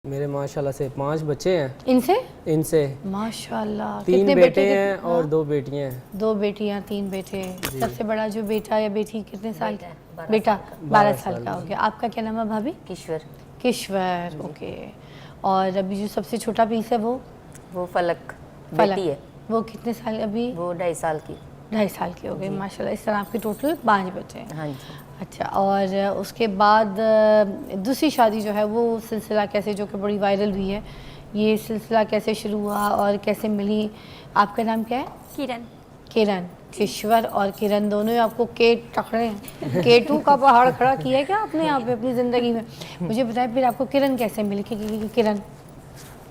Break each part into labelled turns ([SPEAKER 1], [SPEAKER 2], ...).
[SPEAKER 1] मेरे माशाल्लाह से 5 बच्चे हैं।
[SPEAKER 2] इनसे
[SPEAKER 1] माशाल्लाह
[SPEAKER 2] 3
[SPEAKER 1] बेटे हैं और 2 बेटियां हैं।
[SPEAKER 2] 2 बेटियां 3 बेटे। सबसे बड़ा जो बेटा या बेटी कितने साल का? बेटा 12 साल का हो गया। आपका क्या नाम है भाभी? किश्वर। ओके। और अभी जो सबसे छोटा पीस है वो
[SPEAKER 3] फलक बेटी है।
[SPEAKER 2] वो कितने साल अभी?
[SPEAKER 3] वो 2.5 साल की।
[SPEAKER 2] 2.5 साल की हो गई माशाल्लाह। इस तरह आपके टोटल 5 बच्चे हैं।
[SPEAKER 3] हाँ जी।
[SPEAKER 2] अच्छा, और उसके बाद दूसरी शादी जो है वो सिलसिला कैसे, जो कि बड़ी वायरल हुई है, ये सिलसिला कैसे शुरू हुआ और कैसे मिली? आपका नाम क्या है? किरण। किश्वर और किरण दोनों ही आपको के टकरे हैं। K2 का पहाड़ खड़ा किया है क्या आपने यहाँ पे अपनी ज़िंदगी में? मुझे बताएं फिर आपको किरण कैसे मिली? किरण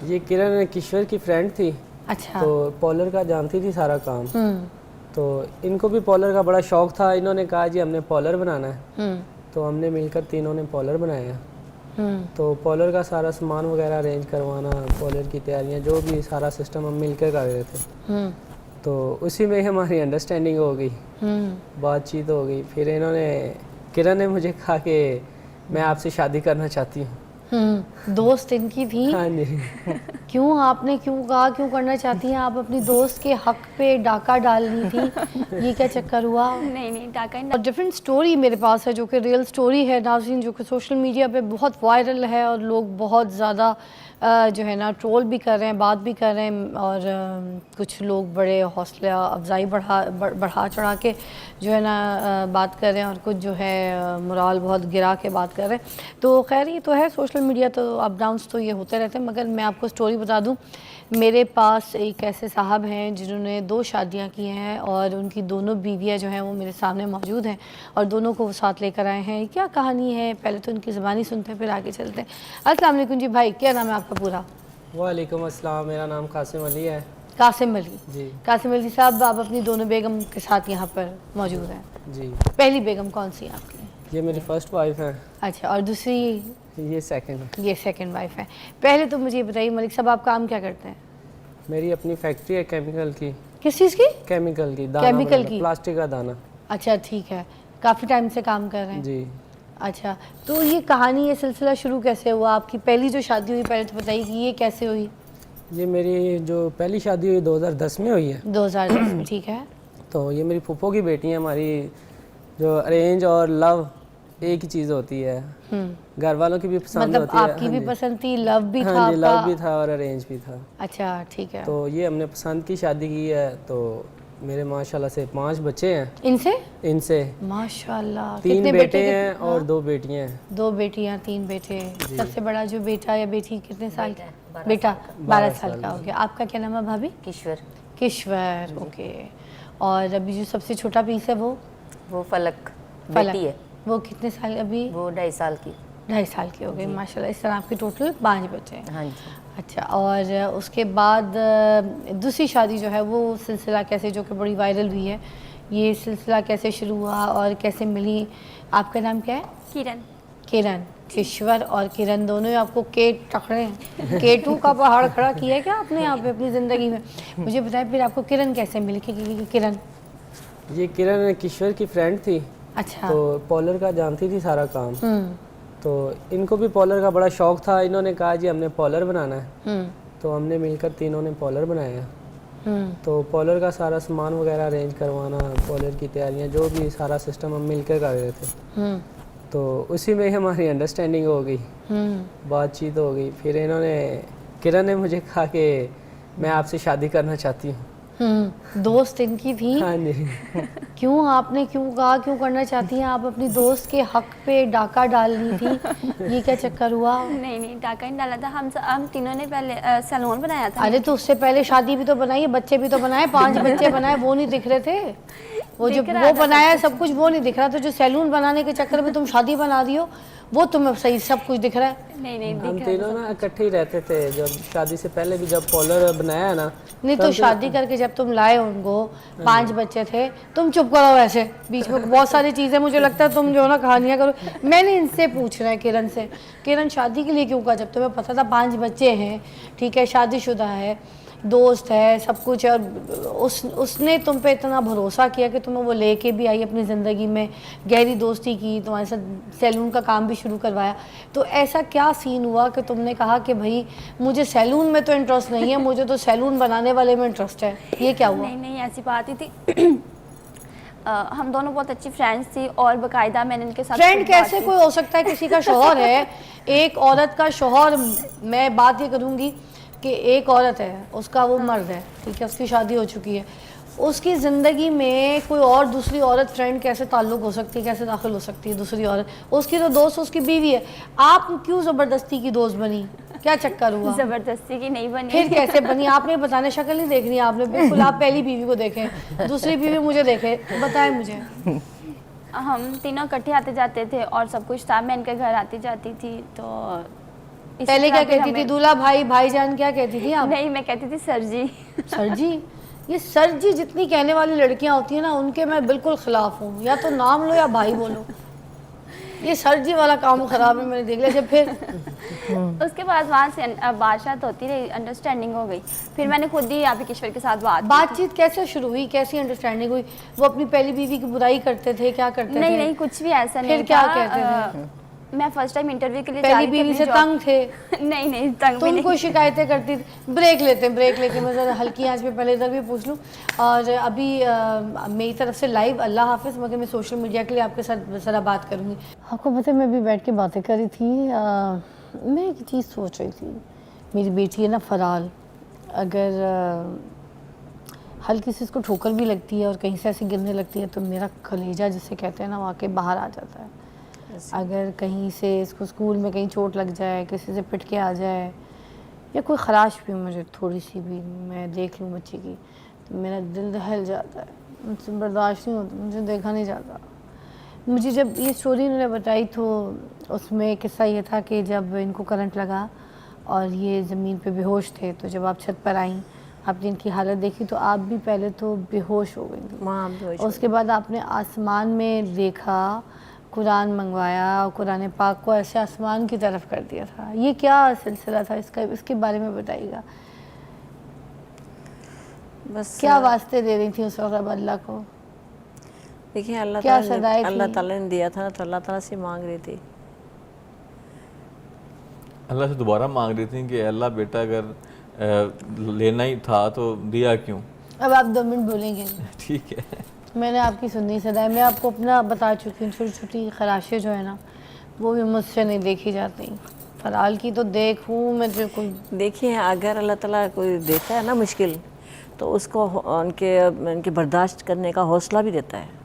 [SPEAKER 1] ये किरण किश्वर की फ्रेंड थी।
[SPEAKER 2] अच्छा।
[SPEAKER 1] तो पॉलर का जानती थी सारा काम। तो इनको भी पॉलर का बड़ा शौक था। इन्होंने कहा जी हमने पॉलर बनाना है। तो हमने मिलकर तीनों ने पॉलर बनाया। तो पॉलर का सारा सामान वगैरह अरेंज करवाना, पॉलर की तैयारियां, जो भी सारा सिस्टम हम मिलकर कर रहे थे। तो उसी में हमारी अंडरस्टैंडिंग हो गई, बातचीत हो गई। फिर किरण ने मुझे कहा कि मैं आपसे शादी करना चाहती हूँ।
[SPEAKER 2] दोस्त इनकी थी?
[SPEAKER 1] हाँ जी।
[SPEAKER 2] क्यों आपने क्यों कहा, क्यों करना चाहती हैं आप? अपनी दोस्त के हक पे डाका डाल रही थी, ये क्या चक्कर हुआ?
[SPEAKER 4] नहीं डाका
[SPEAKER 2] और डिफरेंट स्टोरी मेरे पास है जो कि रियल स्टोरी है नाज़रीन, जो कि सोशल मीडिया पे बहुत वायरल है और लोग बहुत ज़्यादा जो है ना ट्रोल भी कर रहे हैं, बात भी कर रहे हैं, और कुछ लोग बड़े हौसला अफजाई बढ़ा चढ़ा के जो है ना बात कर रहे हैं, और कुछ जो है मोराल बहुत गिरा के बात कर रहे हैं। तो खैर ये तो है सोशल मीडिया, तो अप डाउन्स तो ये होते रहते हैं। मगर मैं आपको स्टोरी बता दूं, मेरे पास एक ऐसे साहब हैं जिन्होंने 2 शादियां की हैं और उनकी दोनों बीवियां जो हैं वो मेरे सामने मौजूद हैं और दोनों को वो साथ लेकर आए हैं। क्या कहानी है, पहले तो उनकी ज़बानी सुनते हैं फिर आगे चलते हैं। अस्सलाम वालेकुम जी भाई, क्या नाम है आपका पूरा?
[SPEAKER 1] वालेकुम अस्सलाम, मेरा नाम कासिम अली है।
[SPEAKER 2] कासिम अली
[SPEAKER 1] जी।
[SPEAKER 2] कासिम अली साहब, आप अपनी दोनों बेगम के साथ यहाँ पर मौजूद हैं।
[SPEAKER 1] जी।
[SPEAKER 2] पहली बेगम कौन सी है आपकी?
[SPEAKER 1] ये मेरी फर्स्ट वाइफ है।
[SPEAKER 2] अच्छा, और दूसरी?
[SPEAKER 1] ये सेकंड।
[SPEAKER 2] ये सेकंड वाइफ है। पहले तो मुझे बताइए मलिक साहब, आप काम क्या करते हैं?
[SPEAKER 1] मेरी अपनी फैक्ट्री है केमिकल की।
[SPEAKER 2] किस चीज़ की?
[SPEAKER 1] केमिकल की, दाना
[SPEAKER 2] केमिकल की?
[SPEAKER 1] प्लास्टिक का दाना।
[SPEAKER 2] अच्छा ठीक है, काफ़ी टाइम से काम कर रहे हैं?
[SPEAKER 1] जी।
[SPEAKER 2] अच्छा, तो ये कहानी, ये सिलसिला शुरू कैसे हुआ? आपकी पहली जो शादी हुई, पहले तो बताइए कि ये कैसे हुई?
[SPEAKER 1] ये मेरी जो पहली शादी हुई 2010 में हुई है।
[SPEAKER 2] 2010 में, ठीक है।
[SPEAKER 1] तो ये मेरी फूफो की बेटी है। हमारी जो अरेंज और लव एक ही चीज़ होती है, घर वालों की भी पसंद
[SPEAKER 2] मतलब
[SPEAKER 1] होती है।
[SPEAKER 2] आपकी भी पसंद थी, लव भी था
[SPEAKER 1] हाँ जी, लव
[SPEAKER 2] आपका?
[SPEAKER 1] भी था और अरेंज भी था।
[SPEAKER 2] अच्छा ठीक है।
[SPEAKER 1] तो ये हमने पसंद की शादी की है। तो मेरे माशाल्लाह से 5 बच्चे हैं। इनसे
[SPEAKER 2] माशाल्लाह
[SPEAKER 1] 3 बेटे हैं और 2 बेटियां हैं।
[SPEAKER 2] 2 बेटियां 3 बेटे। सबसे बड़ा जो बेटा या बेटी कितने साल का? बेटा 12 साल का हो गया। आपका क्या नाम है भाभी? किश्वर। ओके। और अभी जो सबसे छोटा पीस है
[SPEAKER 3] वो फलक बेटी है।
[SPEAKER 2] वो कितने साल अभी?
[SPEAKER 3] वो 2.5 साल की।
[SPEAKER 2] 2.5 साल की हो गई माशाल्लाह। इस तरह आपके टोटल 5 बच्चे हैं।
[SPEAKER 3] हाँ जी।
[SPEAKER 2] अच्छा, और उसके बाद दूसरी शादी जो है वो सिलसिला कैसे, जो कि बड़ी वायरल हुई है, ये सिलसिला कैसे शुरू हुआ और कैसे मिली? आपका नाम क्या है? किरण। किश्वर और किरण दोनों ही आपको के टकरे हैं। K2 का पहाड़ खड़ा किया है क्या आपने यहाँ पे अपनी ज़िंदगी में? मुझे बताएं फिर आपको किरण कैसे मिली? किरण
[SPEAKER 1] ये किरण किश्वर की फ्रेंड थी।
[SPEAKER 2] अच्छा।
[SPEAKER 1] तो पॉलर का जानती थी सारा काम। तो इनको भी पॉलर का बड़ा शौक था। इन्होंने कहा जी हमने पॉलर बनाना है। तो हमने मिलकर तीनों ने पॉलर बनाया। तो पॉलर का सारा सामान वगैरह अरेंज करवाना, पॉलर की तैयारियां, जो भी सारा सिस्टम हम मिलकर कर रहे थे। तो उसी में हमारी अंडरस्टैंडिंग हो गई, बातचीत हो गई। फिर किरण ने मुझे कहा कि मैं आपसे शादी करना चाहती हूँ।
[SPEAKER 2] दोस्त इनकी थी?
[SPEAKER 1] हाँ जी।
[SPEAKER 2] क्यों आपने क्यों कहा, क्यों करना चाहती हैं आप? अपनी दोस्त के हक पे डाका डाल रही थी, ये क्या चक्कर हुआ?
[SPEAKER 4] नहीं डाका नहीं डाला था। हम तीनों ने पहले सैलून बनाया था।
[SPEAKER 2] अरे तो उससे पहले शादी भी तो बनाई है, बच्चे भी तो बनाए, 5 बच्चे बनाए, वो नहीं दिख रहे थे? वो जो वो बनाया सब कुछ वो नहीं दिख रहा था, जो सैलून बनाने के चक्कर में तुम शादी बना रही हो वो तुम्हें सही सब कुछ दिख रहा है।
[SPEAKER 4] नहीं
[SPEAKER 1] हम तीनों ना इकट्ठे ही रहते थे जब शादी से पहले भी, जब पॉलर बनाया ना।
[SPEAKER 2] नहीं तो शादी करके जब तुम लाए उनको, 5 बच्चे थे, तुम चुप करो, ऐसे बीच में बहुत सारी चीज़ें, मुझे लगता है तुम जो ना कहानियाँ करो। मैंने इनसे पूछना है किरण से, किरण शादी के लिए क्यों कहा जब तुम्हें पता था 5 बच्चे हैं, ठीक है, शादीशुदा है, दोस्त है, सब कुछ है, और उसने तुम पे इतना भरोसा किया कि तुम्हें वो लेके भी आई अपनी ज़िंदगी में, गहरी दोस्ती की, तुम्हारे साथ सैलून का काम भी शुरू करवाया। तो ऐसा क्या सीन हुआ कि तुमने कहा कि भाई मुझे सैलून में तो इंटरेस्ट नहीं है, मुझे तो सैलून बनाने वाले में इंटरेस्ट है? ये क्या हुआ?
[SPEAKER 4] नहीं नहीं, ऐसी बात ही थी। हम दोनों बहुत अच्छी फ्रेंड्स थी और बाकायदा मैंने इनके साथ
[SPEAKER 2] फ्रेंड
[SPEAKER 4] खूब बात
[SPEAKER 2] कैसे
[SPEAKER 4] की।
[SPEAKER 2] कोई हो सकता है? किसी का शौहर है, एक औरत का शौहर, मैं बात ये करूँगी कि एक औरत है, उसका वो मर्द है, ठीक है, उसकी शादी हो चुकी है, उसकी ज़िंदगी में कोई और दूसरी औरत फ्रेंड कैसे ताल्लुक़ हो सकती है, कैसे दाखिल हो सकती है दूसरी औरत? उसकी तो दोस्त उसकी बीवी है, आप क्यों ज़बरदस्ती की दोस्त बनी? क्या चक्कर हुआ?
[SPEAKER 4] जबरदस्ती की नहीं बनी।
[SPEAKER 2] फिर कैसे बनी? आपने बताने, शक्ल नहीं देखनी आपने, बिल्कुल आप पहली बीवी को देखें, दूसरी बीवी मुझे देखे, बताएं मुझे।
[SPEAKER 4] हम तीनों इकट्ठे आते जाते थे और सब कुछ था, मैं इनके घर आती जाती थी। तो इसी
[SPEAKER 2] पहले
[SPEAKER 4] तरह
[SPEAKER 2] क्या
[SPEAKER 4] फिर
[SPEAKER 2] कहती थी?
[SPEAKER 4] हमें-
[SPEAKER 2] दूल्हा भाई, भाईजान क्या कहती थी आप?
[SPEAKER 4] नहीं, मैं कहती थी सर जी।
[SPEAKER 2] सर जी? ये सर जी जितनी कहने वाली लड़कियां होती हैं ना, उनके मैं बिल्कुल खिलाफ हूँ। या तो नाम लो या भाई बोलो। ये सर जी वाला काम खराब है, मैंने देख लिया। फिर
[SPEAKER 4] उसके बाद वहाँ से बातचीत होती रही, अंडरस्टैंडिंग हो गई। फिर मैंने खुद ही आप किश्वर के साथ बात की थी।
[SPEAKER 2] बातचीत कैसे शुरू हुई, कैसी अंडरस्टैंडिंग हुई? वो अपनी पहली बीवी की बुराई करते थे, क्या करते थे?
[SPEAKER 4] नहीं नहीं, कुछ भी ऐसा नहीं
[SPEAKER 2] फिर क्या
[SPEAKER 4] था।
[SPEAKER 2] कहते थे?
[SPEAKER 4] मैं फर्स्ट टाइम इंटरव्यू के लिए जा
[SPEAKER 2] पहली
[SPEAKER 4] रही थी
[SPEAKER 2] बीवी
[SPEAKER 4] अपनी
[SPEAKER 2] से
[SPEAKER 4] जॉब-
[SPEAKER 2] तंग थे?
[SPEAKER 4] नहीं नहीं, तंग भी
[SPEAKER 2] तुम
[SPEAKER 4] नहीं।
[SPEAKER 2] कोई शिकायतें करती थी? ब्रेक लेते मैं ज़रा हल्की आंच पे पहले इधर भी पूछ लूँ। और अभी मेरी तरफ से लाइव अल्लाह हाफिज़, मगर मैं सोशल मीडिया के लिए आपके साथ ज़रा बात करूँगी। आपको पता है, मैं भी बैठ के बातें कर रही थी, मैं एक चीज़ सोच रही थी। मेरी बेटी है ना फराल, अगर हल्की सी इसको ठोकर भी लगती है और कहीं से ऐसे गिरने लगती है तो मेरा कलेजा जिसे कहते हैं ना, वाकई बाहर आ जाता है। अगर कहीं से इसको स्कूल में कहीं चोट लग जाए, किसी से पिट के आ जाए, या कोई ख़राश भी मुझे थोड़ी सी भी मैं देख लूँ बच्ची की, तो मेरा दिल दहल जाता है, मुझसे बर्दाश्त नहीं होता, मुझे देखा नहीं जाता। मुझे जब ये स्टोरी इन्होंने बताई तो उसमें किस्सा ये था कि जब इनको करंट लगा और ये ज़मीन पे बेहोश थे, तो जब आप छत पर आईं, आपने इनकी हालत देखी तो आप भी पहले तो बेहोश हो गई थी।
[SPEAKER 3] माँ बेहोश हो
[SPEAKER 2] उसके बाद आपने आसमान में देखा, कुरान मंगवाया और कुरान पाक को ऐसे आसमान की तरफ कर दिया था। ये क्या सिलसिला था इसका, इसके बारे में बताइएगा।
[SPEAKER 3] बस
[SPEAKER 2] क्या वास्ते दे रही थी उस वक्त अल्लाह को?
[SPEAKER 3] देखिए, अल्लाह
[SPEAKER 2] क्या
[SPEAKER 3] ताला
[SPEAKER 2] सदाएं
[SPEAKER 3] ने, अल्लाह
[SPEAKER 2] थी?
[SPEAKER 3] ताला ने दिया था ना, तो अल्लाह ताला से मांग रही थी।
[SPEAKER 5] अल्लाह से दोबारा मांग रही थी कि अल्लाह बेटा अगर लेना ही था तो दिया क्यों?
[SPEAKER 2] अब आप 2 मिनट बोलेंगे।
[SPEAKER 5] ठीक है,
[SPEAKER 2] मैंने आपकी सुननी सदाएं, मैं आपको अपना बता चुकी हूँ, छोटी छोटी खराशें जो है ना, वो भी मुझसे नहीं देखी जाती। फराल की तो देखूँ मैं बिल्कुल।
[SPEAKER 3] देखिए, अगर अल्लाह ताला कोई देता है ना मुश्किल, तो उसको उनके बर्दाश्त करने का हौसला भी देता है।